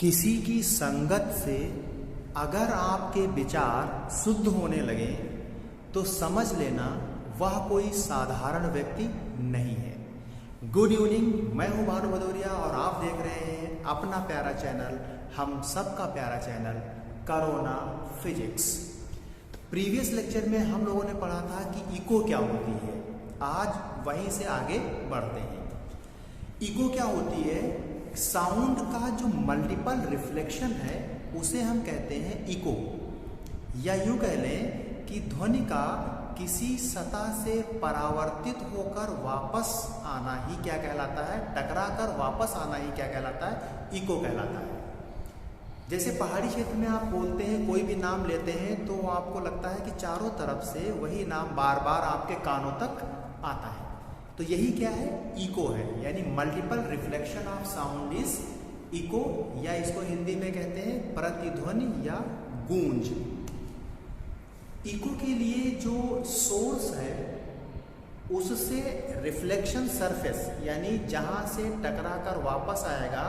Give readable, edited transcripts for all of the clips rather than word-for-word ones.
किसी की संगत से अगर आपके विचार शुद्ध होने लगे तो समझ लेना वह कोई साधारण व्यक्ति नहीं है। गुड इवनिंग, मैं हूं भानु भदौरिया और आप देख रहे हैं अपना प्यारा चैनल, हम सबका प्यारा channel corona physics. Previous lecture में हम लोगों ने पढ़ा था कि इको क्या होती है। आज वहीं से आगे बढ़ते हैं। इको क्या होती है? साउंड का जो मल्टीपल रिफ्लेक्शन है उसे हम कहते हैं इको, या यूं कह लें कि ध्वनि का किसी सतह से परावर्तित होकर वापस आना ही क्या कहलाता है? टकराकर वापस आना ही क्या कहलाता है? इको कहलाता है। जैसे पहाड़ी क्षेत्र में आप बोलते हैं, कोई भी नाम लेते हैं तो आपको लगता है कि चारों तरफ से वही नाम बार बार आपके कानों तक आता है। तो यही क्या है? इको है, यानी multiple reflection of sound is echo, या इसको हिंदी में कहते हैं प्रतिध्वनि या गूंज। इको के लिए जो सोर्स है उससे रिफ्लेक्शन सरफेस, यानी जहां से टकरा कर वापस आएगा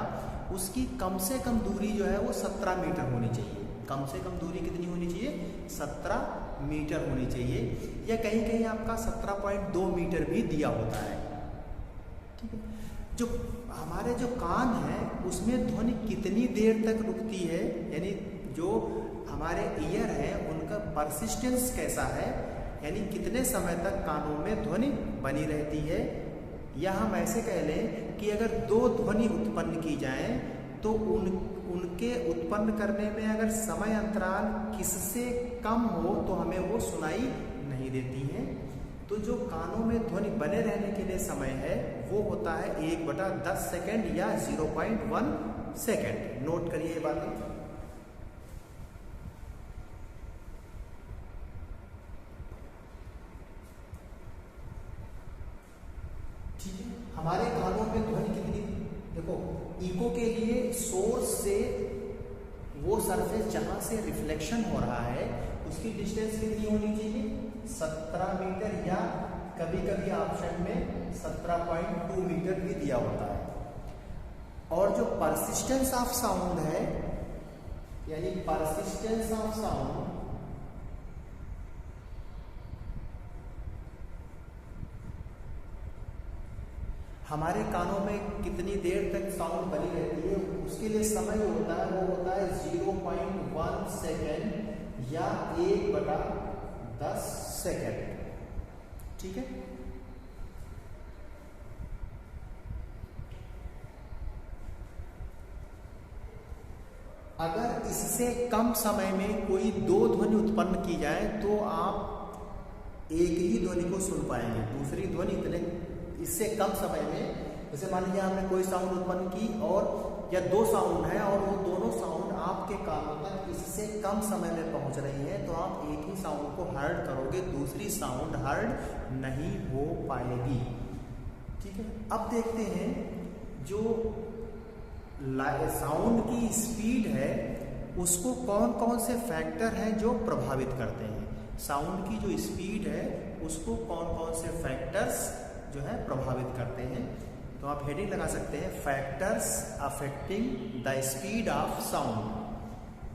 उसकी कम से कम दूरी जो है वो 17 मीटर होनी चाहिए। कम से कम दूरी कितनी होनी चाहिए? 17 मीटर होनी चाहिए, या कहीं कहीं आपका 17.2 मीटर भी दिया होता है। ठीक है। जो हमारे जो कान है उसमें ध्वनि कितनी देर तक रुकती है, यानी जो हमारे ईयर है उनका परसिस्टेंस कैसा है, यानी कितने समय तक कानों में ध्वनि बनी रहती है। या हम ऐसे कह लें कि अगर दो ध्वनि उत्पन्न की जाए तो उनके उत्पन्न करने में अगर समय अंतराल किससे कम हो तो हमें वो सुनाई नहीं देती है। तो जो कानों में ध्वनि बने रहने के लिए समय है वो होता है 1/10 सेकेंड या 0.1 सेकेंड। नोट करिए ये बातें। ठीक है। हमारे कानों में ध्वनि कितनी, देखो इको के लिए सोर्स से वो सरफेस जहां से रिफ्लेक्शन हो रहा है उसकी डिस्टेंस कितनी होनी चाहिए? 17 मीटर, या कभी कभी ऑप्शन में 17.2 मीटर भी दिया होता है। और जो परसिस्टेंस ऑफ साउंड है, यानी परसिस्टेंस ऑफ साउंड हमारे कानों में कितनी देर तक साउंड बनी रहती है उसके लिए समय होता है, वो होता है 0.1 सेकेंड या 1/10 सेकेंड। ठीक है। अगर इससे कम समय में कोई दो ध्वनि उत्पन्न की जाए तो आप एक ही ध्वनि को सुन पाएंगे, दूसरी ध्वनि इतने इससे कम समय में, जैसे मान लीजिए आपने कोई साउंड उत्पन्न की और या दो साउंड है और वो दोनों साउंड आपके कानों तक इससे कम समय में पहुंच रही है तो आप एक ही साउंड को हर्ड करोगे, दूसरी साउंड हर्ड नहीं हो पाएगी। ठीक है। अब देखते हैं जो साउंड की स्पीड है उसको कौन कौन से फैक्टर हैं जो प्रभावित करते हैं। साउंड की जो स्पीड है उसको कौन कौन से फैक्टर्स जो है प्रभावित करते हैं। तो आप हेडिंग लगा सकते हैं factors affecting the speed of sound.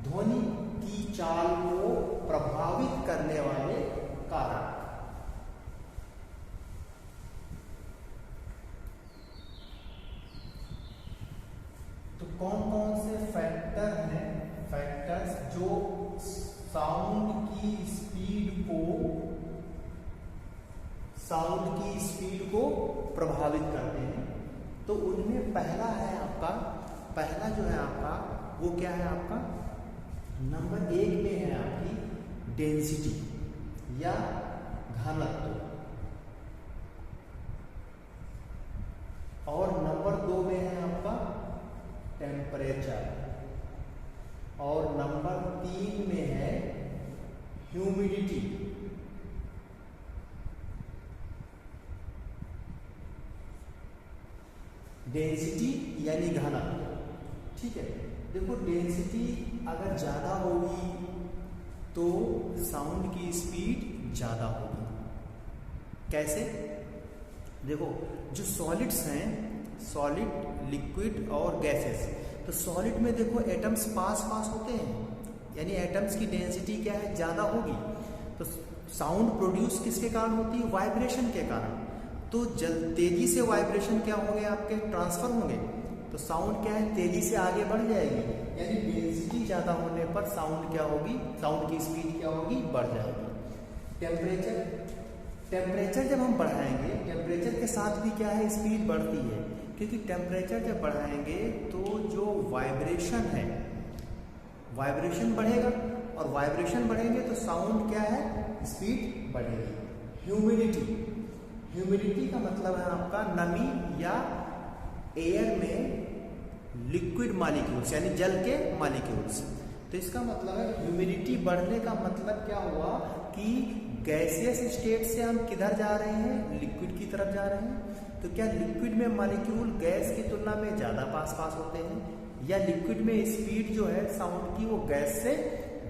ध्वनि की चाल को प्रभावित करने वाले कारक। तो कौन कौन से फैक्टर हैं? फैक्टर्स जो साउंड की स्पीड को प्रभावित करते हैं। तो उनमें पहला जो है आपका वो क्या है? आपका नंबर 1 में है आपकी डेंसिटी या घनत्व, और नंबर 2 में है आपका टेम्परेचर, और नंबर 3 में है ह्यूमिडिटी। डेंसिटी यानी घनत्व। ठीक है। देखो डेंसिटी अगर ज्यादा होगी तो साउंड की स्पीड ज्यादा होगी। कैसे? देखो जो सॉलिड्स हैं, सॉलिड, लिक्विड और गैसेस, तो सॉलिड में देखो एटम्स पास पास होते हैं, यानी एटम्स की डेंसिटी क्या है, ज़्यादा होगी। तो साउंड प्रोड्यूस किसके कारण होती है, वाइब्रेशन के कारण। तो तेजी से वाइब्रेशन क्या होंगे, आपके ट्रांसफर होंगे, तो साउंड क्या है, तेजी से आगे बढ़ जाएगी, यानी डेंसिटी ज़्यादा होने पर साउंड क्या होगी, साउंड की स्पीड क्या होगी, बढ़ जाएगी। टेम्परेचर जब हम बढ़ाएंगे, टेम्परेचर के साथ भी क्या है, स्पीड बढ़ती है, क्योंकि टेम्परेचर जब बढ़ाएंगे तो जो वाइब्रेशन है, वाइब्रेशन बढ़ेगा, और वाइब्रेशन बढ़ेंगे तो साउंड क्या है, स्पीड बढ़ेगी। ह्यूमिडिटी का मतलब है आपका नमी या एयर में लिक्विड मॉलिक्यूल्स, यानी जल के मॉलिक्यूल्स। तो इसका मतलब है ह्यूमिडिटी बढ़ने का मतलब क्या हुआ कि गैसियस स्टेट से हम किधर जा रहे हैं, लिक्विड की तरफ जा रहे हैं। तो क्या लिक्विड में मॉलिक्यूल गैस की तुलना में ज़्यादा पास पास होते हैं, या लिक्विड में स्पीड जो है साउंड की वो गैस से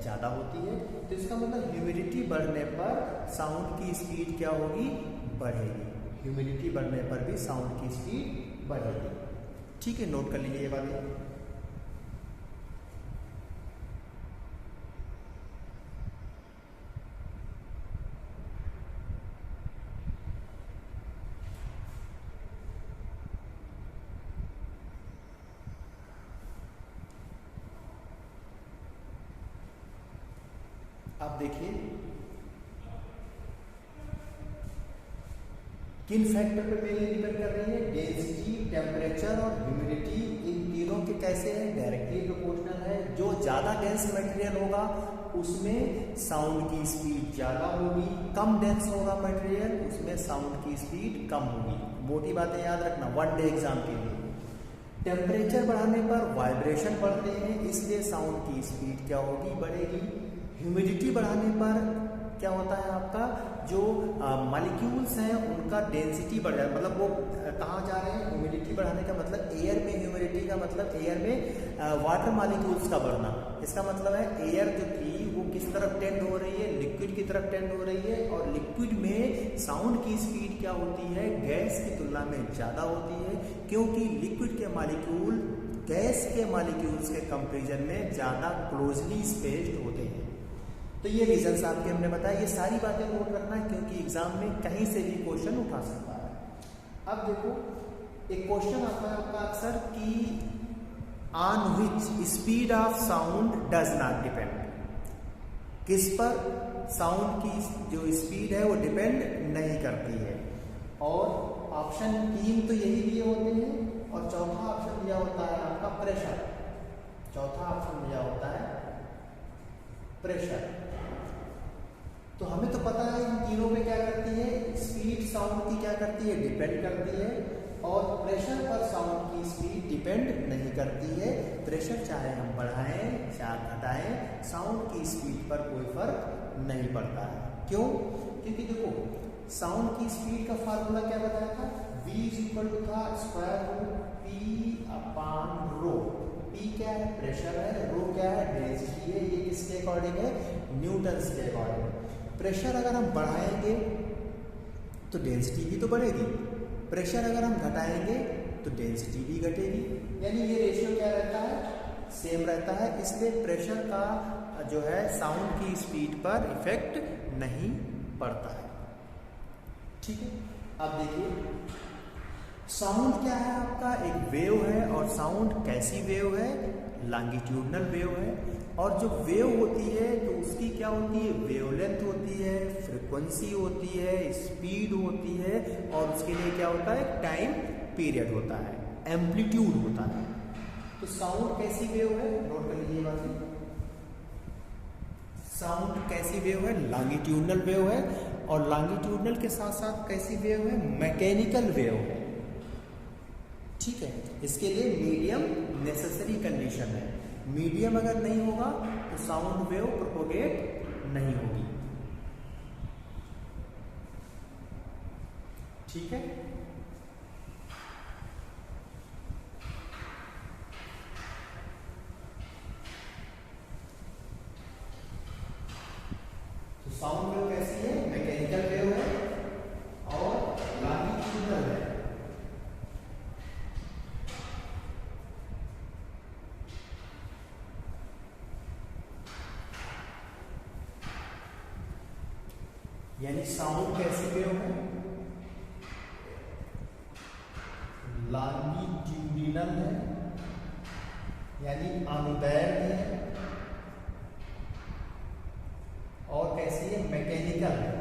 ज़्यादा होती है। तो इसका मतलब ह्यूमिडिटी बढ़ने पर साउंड की स्पीड क्या होगी, बढ़ेगी। ह्यूमिडिटी बढ़ने पर भी साउंड की स्पीड बढ़ेगी। ठीक है, नोट कर लीजिए ये बात। अब देखिए किन फैक्टर पे मेनली डिपेंड कर रही है, डेंसिटी, टेम्परेचर और ह्यूमिडिटी। इन तीनों के कैसे है, डायरेक्टली प्रोपोर्शनल है। जो ज़्यादा डेंस मटेरियल होगा उसमें साउंड की स्पीड ज़्यादा होगी, कम डेंस होगा मटेरियल उसमें साउंड की स्पीड कम होगी। मोटी बातें याद रखना वन डे एग्जाम के लिए। टेम्परेचर बढ़ाने पर वाइब्रेशन बढ़ते हैं, इसलिए साउंड की स्पीड क्या होगी, बढ़ेगी। ह्यूमिडिटी बढ़ाने पर क्या होता है, आपका जो मॉलिक्यूल्स हैं उनका डेंसिटी बढ़ जाए, मतलब वो कहाँ जा रहे हैं, ह्यूमिडिटी बढ़ाने का मतलब एयर में, ह्यूमिडिटी का मतलब एयर में वाटर मॉलिक्यूल्स का बढ़ना। इसका मतलब है एयर जो थी वो किस तरफ टेंड हो रही है, लिक्विड की तरफ टेंड हो रही है। और लिक्विड में साउंड की स्पीड क्या होती है, गैस की तुलना में ज़्यादा होती है, क्योंकि लिक्विड के मॉलिक्यूल गैस के मॉलिक्यूल्स के कंपेरिजन में ज़्यादा क्लोजली स्पेस्ड होते हैं। तो ये रीजंस आपके हमने बताया, ये सारी बातें नोट रखना है क्योंकि एग्जाम में कहीं से भी क्वेश्चन उठा सकता है। अब देखो एक क्वेश्चन आता है आपका अक्सर कि on which speed of sound does not depend, किस पर साउंड की जो स्पीड है वो डिपेंड नहीं करती है। और ऑप्शन 3 तो यही दिए होते हैं, और चौथा ऑप्शन दिया होता है आपका प्रेशर। चौथा ऑप्शन दिया होता है प्रेशर। तो हमें तो पता है इन तीनों में क्या करती है, स्पीड साउंड की क्या करती है, डिपेंड करती है, और प्रेशर पर साउंड की स्पीड डिपेंड नहीं करती है। प्रेशर चाहे हम बढ़ाएं चाहे घटाएं, साउंड की स्पीड पर कोई फर्क नहीं पड़ता है। क्यों, क्योंकि देखो साउंड की स्पीड का फार्मूला क्या बताया था, v = था √P/ρ। P क्या है, प्रेशर है, रो क्या है, डेंसिटी है। ये किसके अकॉर्डिंग है, न्यूटन्स के अकॉर्डिंग। प्रेशर अगर हम बढ़ाएंगे तो डेंसिटी भी तो बढ़ेगी, प्रेशर अगर हम घटाएंगे तो डेंसिटी भी घटेगी, यानी ये रेशियो क्या रहता है, सेम रहता है। इसलिए प्रेशर का जो है साउंड की स्पीड पर इफेक्ट नहीं पड़ता है। ठीक है, अब देखिए साउंड क्या है आपका, एक वेव है, और साउंड कैसी वेव है, लॉन्गिट्यूडनल वेव है। और जो वेव होती है तो उसकी क्या होती है, वेवलेंथ होती है, फ्रीक्वेंसी होती है, स्पीड होती है, और उसके लिए क्या होता है, टाइम पीरियड होता है, एम्पलीट्यूड होता है। तो साउंड कैसी वेव है, नोट कर लीजिए बात। साउंड कैसी वेव है, लॉन्गिट्यूडनल वेव है, और लॉन्गिट्यूडनल के साथ साथ कैसी वेव है, मैकेनिकल वेव है। ठीक है, इसके लिए मीडियम नेसेसरी कंडीशन है। मीडियम अगर नहीं होगा तो साउंड वेव प्रोपोगेट नहीं होगी। ठीक है, तो साउंड वेव कैसी है, मैकेनिकल वेव है और लॉन्गिट्यूडनल है। यानी साउंड कैसी वेव है, लॉन्गिट्यूडिनल है, यानी अनुदैर्ध्य है, और कैसी है, मैकेनिकल है।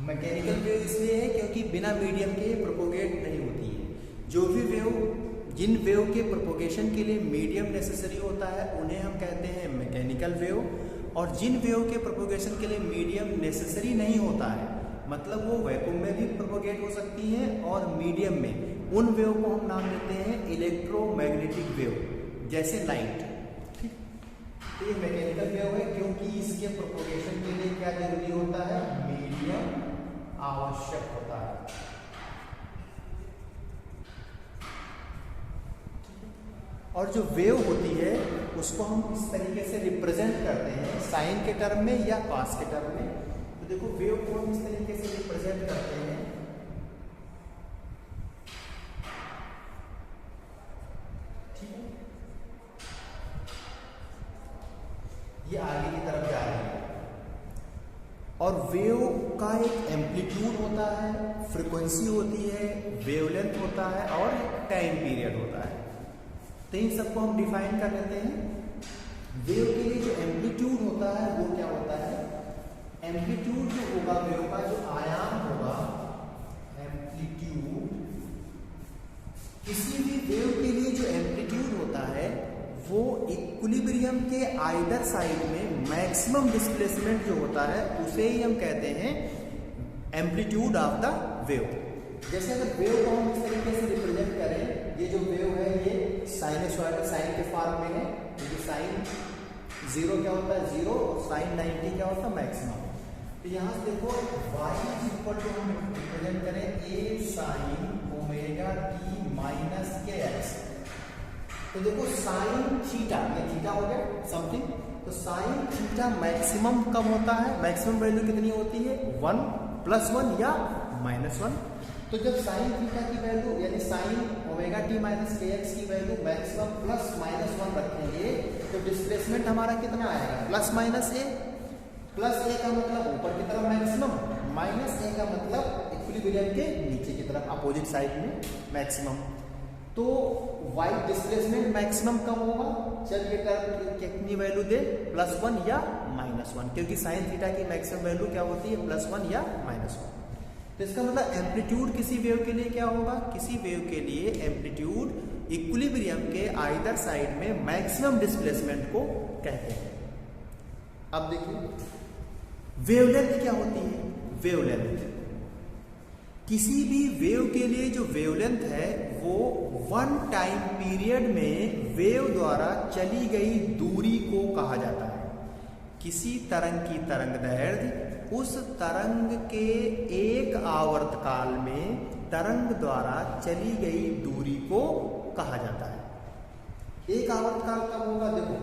मैकेनिकल वेव इसलिए है क्योंकि बिना मीडियम के प्रोपोगेट नहीं होती है। जो भी वेव, जिन वेव के प्रोपोगेशन के लिए मीडियम नेसेसरी होता है उन्हें हम कहते हैं मैकेनिकल वेव, और जिन वेव के प्रोपोगेशन के लिए मीडियम नेसेसरी नहीं होता है, मतलब वो वैक्यूम में भी प्रोपोगेट हो सकती हैं और मीडियम में, उन वेव को हम नाम देते हैं इलेक्ट्रोमैग्नेटिक वेव, जैसे लाइट। ठीक, तो ये मैकेनिकल वेव है क्योंकि इसके प्रोपोगेशन के लिए क्या जरूरी होता है, मीडियम आवश्यक होता है। और जो वेव होती है उसको हम इस तरीके से रिप्रेजेंट करते हैं, साइन के टर्म में या कॉस के टर्म में। तो देखो वेव को हम इस तरीके से रिप्रेजेंट करते हैं, ठीक है, ये आगे की तरफ जा रही है। और वेव का एक एम्पलीट्यूड होता है, फ्रीक्वेंसी होती है, वेवलेंथ होता है और टाइम पीरियड होता है। तो इन सबको हम डिफाइन कर लेते हैं। वेव के लिए जो एम्पलीट्यूड होता है वो क्या होता है, एम्पलीट्यूड जो होगा वेव का, जो आयाम होगा, एम्पलीट्यूड, किसी भी वेव के लिए जो एम्पलीट्यूड होता है वो इक्विलिब्रियम के आइदर साइड में मैक्सिमम डिस्प्लेसमेंट जो होता है उसे ही हम कहते हैं एम्पलीट्यूड ऑफ द वेव। जैसे अगर वेव को हम इस तरीके से रिप्रेजेंट करें, ये जो वेव है ये साइनसॉइडल, साइन के फॉर्म में है, क्योंकि साइन 0 क्या होता है, 0, और साइन 90 क्या होता है, मैक्सिमम। तो यहाँ से देखो y इक्वल टू हम रिप्रेजेंट करें a sine omega t minus kx। तो देखो साइन थीटा, ये थीटा हो गया समथिंग, तो साइन थीटा मैक्सिमम कब होता है, मैक्सिमम वैल्यू कितनी होती है, 1 +1 या -1। तो जब साइन थीटा की वैल्यू यानी sine omega T minus kx की वैल्यू मैक्सिमम +-1 रखेंगे तो डिस्प्लेसमेंट हमारा कितना आएगा, +-a। +a का मतलब ऊपर की तरफ मैक्सिमम, -a का मतलब इक्विलिब्रियम के नीचे की तरफ अपोजिट साइड में मैक्सिमम। तो y डिस्प्लेसमेंट मैक्सिमम कब होगा, जब ये टर्म कितनी वैल्यू दे, +1 या -1, क्योंकि साइन थीटा की मैक्सिमम वैल्यू क्या होती है, +1 या -1। तो इसका मतलब एम्पलीट्यूड किसी वेव के लिए क्या होगा, किसी वेव के लिए एम्पलीट्यूड इक्विलिब्रियम के आइदर साइड में मैक्सिमम डिस्प्लेसमेंट को कहते हैं। अब देखिए वेवलेंथ क्या होती है, वेवलेंथ, किसी भी वेव के लिए जो वेवलेंथ है वो 1 टाइम पीरियड में वेव द्वारा चली गई दूरी को कहा जाता है। किसी तरंग की तरंगदैर्ध्य उस तरंग के एक आवर्तकाल में तरंग द्वारा चली गई दूरी को कहा जाता है। एक आवर्तकाल कब होगा, देखो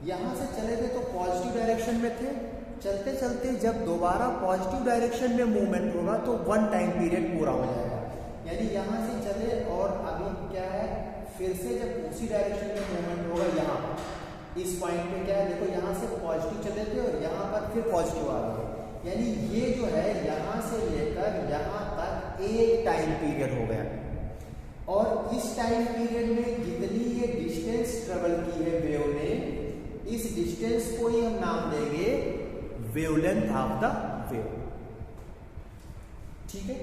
यहां से चले गए तो पॉजिटिव डायरेक्शन में थे, चलते चलते जब दोबारा पॉजिटिव डायरेक्शन में मूवमेंट होगा तो 1 टाइम पीरियड पूरा हो जाएगा। यानी यहां से चले और अभी क्या है, फिर से जब उसी डायरेक्शन में मूवमेंट होगा, यहाँ इस पॉइंट पे क्या है, देखो यहाँ से पॉजिटिव चले थे और यहाँ पर फिर पॉजिटिव आ गए, यानी ये जो है यहाँ से लेकर यहाँ तक एक टाइम पीरियड हो गया। और इस टाइम पीरियड में जितनी ये डिस्टेंस ट्रेवल की है वेव ने, इस डिस्टेंस को ही हम नाम देंगे वेवलेंथ ऑफ द वेव। ठीक है,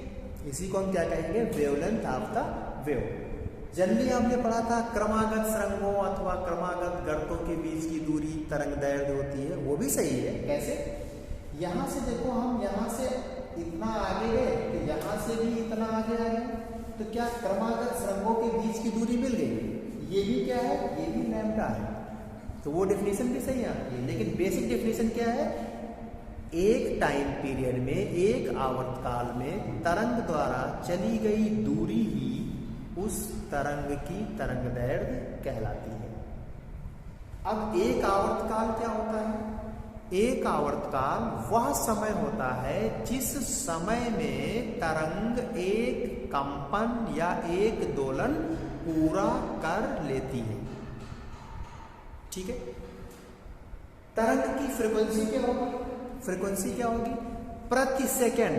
इसी को हम क्या कहेंगे, wavelength of the wave. Generally हमने पढ़ा था क्रमागत सुरंगों अथवा क्रमागत गर्तों के बीच की दूरी तरंगदैर्ध्य होती है, वो भी सही है। कैसे, यहां से देखो हम यहां से इतना आगे गए तो यहां से भी इतना आगे आ गए, तो क्या क्रमागत सुरंगों के बीच की दूरी मिल गई, ये भी क्या है, ये भी लैम्डा है, तो वो डेफिनेशन भी सही आती है। लेकिन बेसिक डेफिनेशन क्या है, एक टाइम पीरियड में एक आवर्तकाल में तरंग द्वारा चली गई दूरी ही उस तरंग की तरंगदैर्ध्य कहलाती है। अब एक आवर्तकाल क्या होता है, एक आवर्तकाल वह समय होता है जिस समय में तरंग एक कंपन या एक दोलन पूरा कर लेती है। ठीक है, तरंग की फ्रीक्वेंसी क्या होगी, फ्रीक्वेंसी क्या होगी? प्रति सेकंड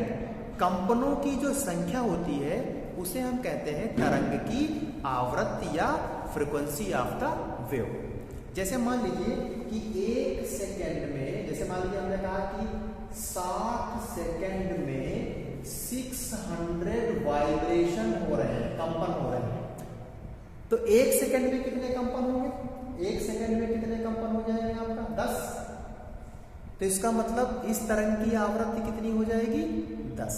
कंपनों की जो संख्या होती है उसे हम कहते हैं तरंग की आवृत्ति या फ्रीक्वेंसी ऑफ द वेव। जैसे मान लीजिए कि एक सेकंड में, जैसे मान लीजिए हमने कहा कि 60 सेकंड में 600 वाइब्रेशन हो रहे हैं, कंपन हो रहे हैं, तो एक सेकंड में कितने कंपन होंगे? एक सेकंड में कितने कंपन हो जाएंगे आपका? 10। तो इसका मतलब इस तरंग की आवृत्ति कितनी हो जाएगी? 10।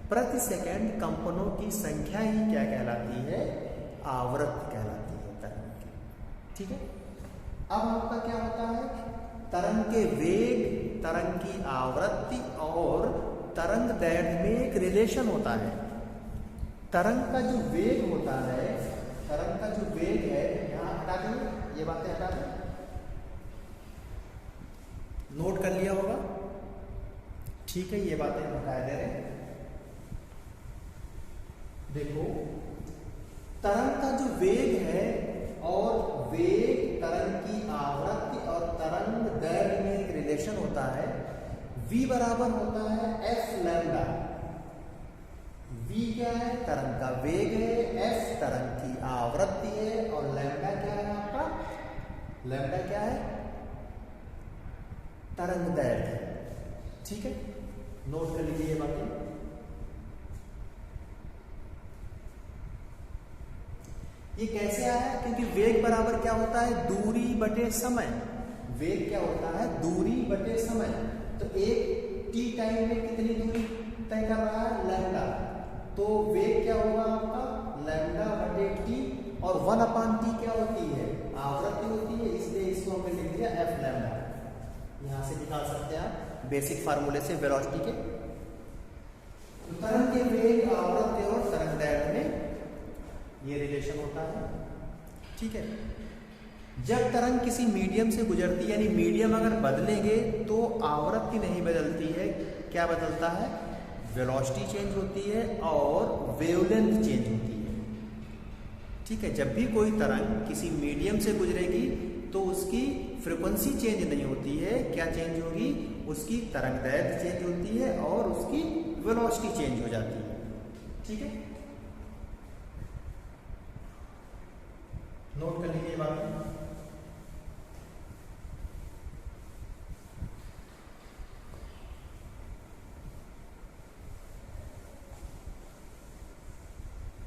प्रति सेकंड कंपनों की संख्या ही क्या कहलाती है? आवृत्ति कहलाती है तरंग की। ठीक है। अब आपका क्या होता है? तरंग के वेग, तरंग की आवृत्ति और तरंग दैर्घ्य में एक रिलेशन होता है। तरंग का जो वेग होता है, तरंग का जो वेग है, यहां हटा दें, ये बातें हटा दें, नोट कर लिया होगा। ठीक है, ये बातें हम हटा दे रहे हैं। देखो, तरंग का जो वेग है और वेग, तरंग की आवृत्ति और तरंग दैर्घ्य में एक रिलेशन होता है। v बराबर होता है f लैम्डा। v क्या है? तरंग का वेग है, f तरंग की आवृत्ति है और लैम्डा क्या है आपका? लैम्डा क्या है? तरंग दैर्घ्य। ठीक है, नोट कर लीजिए ये बातें। ये कैसे आया? क्योंकि वेग बराबर क्या होता है? दूरी बटे समय। वेग क्या होता है? दूरी बटे समय। तो एक t टाइम में कितनी दूरी तय कर रहा है? लैम्डा। तो वेग क्या होगा आपका? लैम्डा बटे t, और 1/t क्या होती है? आवृत्ति होती है, इसलिए इसको हमने लिख दिया f लैम्डा। यहां से निकाल सकते हैं आप बेसिक फार्मूले से वेलोसिटी के। तो तरंग के वेग, आवृत्ति और तरंग दैर्घ्य में ये रिलेशन होता है। ठीक है। जब तरंग किसी मीडियम से गुजरती है, यानी मीडियम अगर बदलेंगे तो आवृत्ति नहीं बदलती है, क्या बदलता है? वेलोसिटी चेंज होती है और वेवलेंथ चेंज होती है। ठीक है। जब भी कोई तरंग किसी मीडियम से गुजरेगी तो उसकी फ्रीक्वेंसी चेंज नहीं होती है, क्या चेंज होगी? उसकी तरंग दैर्घ्य चेंज होती है और उसकी वेलोसिटी चेंज हो जाती है। ठीक है, नोट कर लीजिए बात।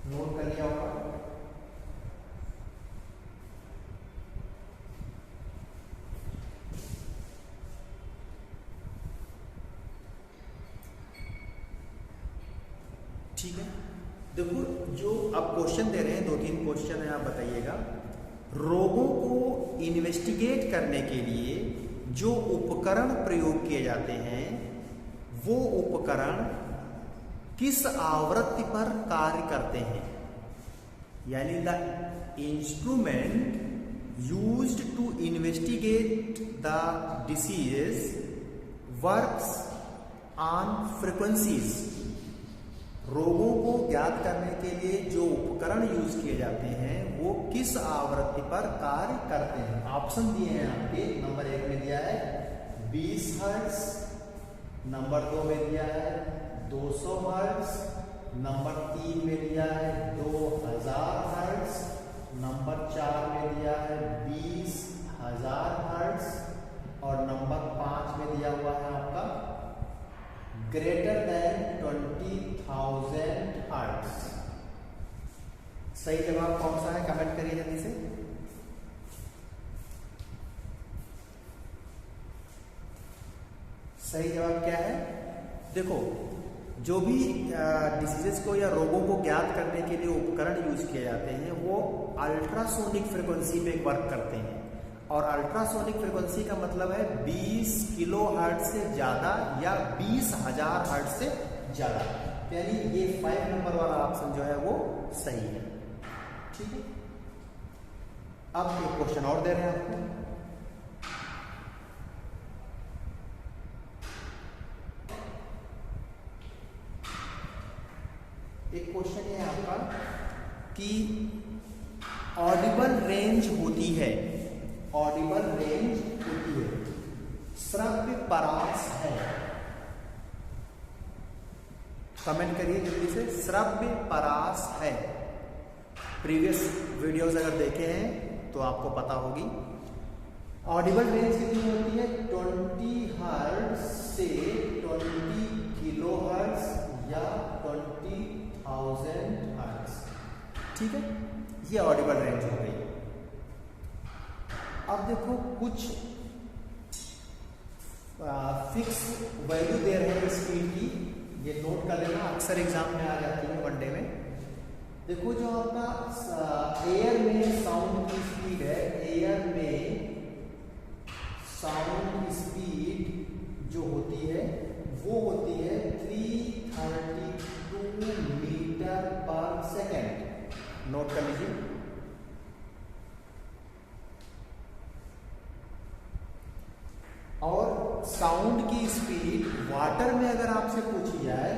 नोट कर लिया होगा। ठीक है, देखो जो आप क्वेश्चन दे रहे हैं, 2-3 क्वेश्चन है, आप बताइएगा। रोगों को इन्वेस्टिगेट करने के लिए जो उपकरण प्रयोग किए जाते हैं वो उपकरण किस आवृत्ति पर कार्य करते हैं? यानी the instrument used to investigate the disease works on frequencies. रोगों को ज्ञात करने के लिए जो उपकरण यूज किए जाते हैं वो किस आवृत्ति पर कार्य करते हैं? ऑप्शन दिए हैं आपके। नंबर 1 में दिया है 20 हर्ट्ज, नंबर 2 में दिया है 200 हर्ट्ज, नंबर 3 में दिया है 2000 हर्ट्ज, नंबर 4 में दिया है 20,000 हर्ट्ज और नंबर 5 में दिया हुआ है आपका ग्रेटर देन 20,000 हर्ट्ज। सही जवाब कौन सा है? कमेंट करिए जल्दी से। सही जवाब क्या है? देखो, जो भी डिसीजेस को या रोगों को ज्ञात करने के लिए उपकरण यूज किए जाते हैं वो अल्ट्रासोनिक फ्रीक्वेंसी पे वर्क करते हैं। और अल्ट्रासोनिक फ्रीक्वेंसी का मतलब है 20 किलो हर्ट्ज से ज्यादा या 20,000 हर्ट्ज से ज्यादा। यानी ये 5 नंबर वाला ऑप्शन जो है वो सही है। ठीक है, अब एक क्वेश्चन और दे रहे हैं आपको। एक क्वेश्चन है आपका कि ऑडिबल रेंज होती है, ऑडिबल रेंज होती है श्रव्य परास है। कमेंट करिए जल्दी से, श्रव्य परास है। प्रीवियस वीडियोस अगर देखे हैं तो आपको पता होगी। ऑडिबल रेंज कितनी होती है? 20 हर्ट्ज से 20 किलो हर्ट्ज या 20,000 हर्ट्ज। ठीक है, ये ऑडिबल रेंज हो गई। अब देखो कुछ फिक्स वैल्यू दे रहे हैं स्पीड की, ये नोट कर लेना, अक्सर एग्जाम में आ जाती है वनडे में। देखो जो आपका एयर में साउंड की स्पीड है, एयर में साउंड स्पीड जो होती है वो होती है 332 मीटर पर सेकेंड। नोट कर लीजिए। और साउंड की स्पीड वाटर में अगर आपसे पूछी जाए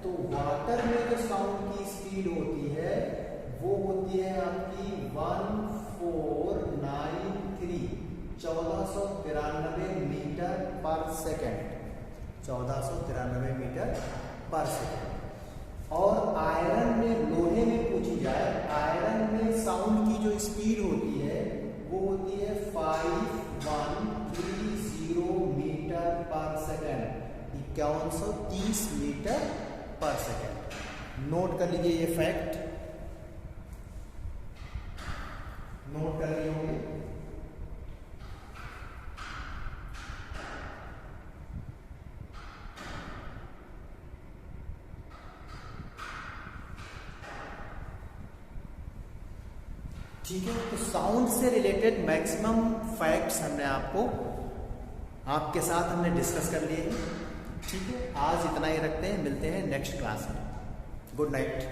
तो वाटर में जो साउंड की स्पीड होती है वो होती है आपकी 1493 मीटर पर सेकेंड। 1493 मीटर पर सेकेंड। और आयरन में, लोहे में पूछी जाए, आयरन में साउंड की जो स्पीड होती है वो होती है 5130 मीटर पर सेकेंड। 5130 मीटर पर सेकेंड। नोट कर लीजिए ये फैक्ट, नोट कर लिए होंगे। ठीक है, तो साउंड से रिलेटेड मैक्सिमम फैक्ट्स हमने आपके साथ हमने डिस्कस कर लिए हैं। ठीक है, आज इतना ही रखते हैं, मिलते हैं नेक्स्ट क्लास में। Good night.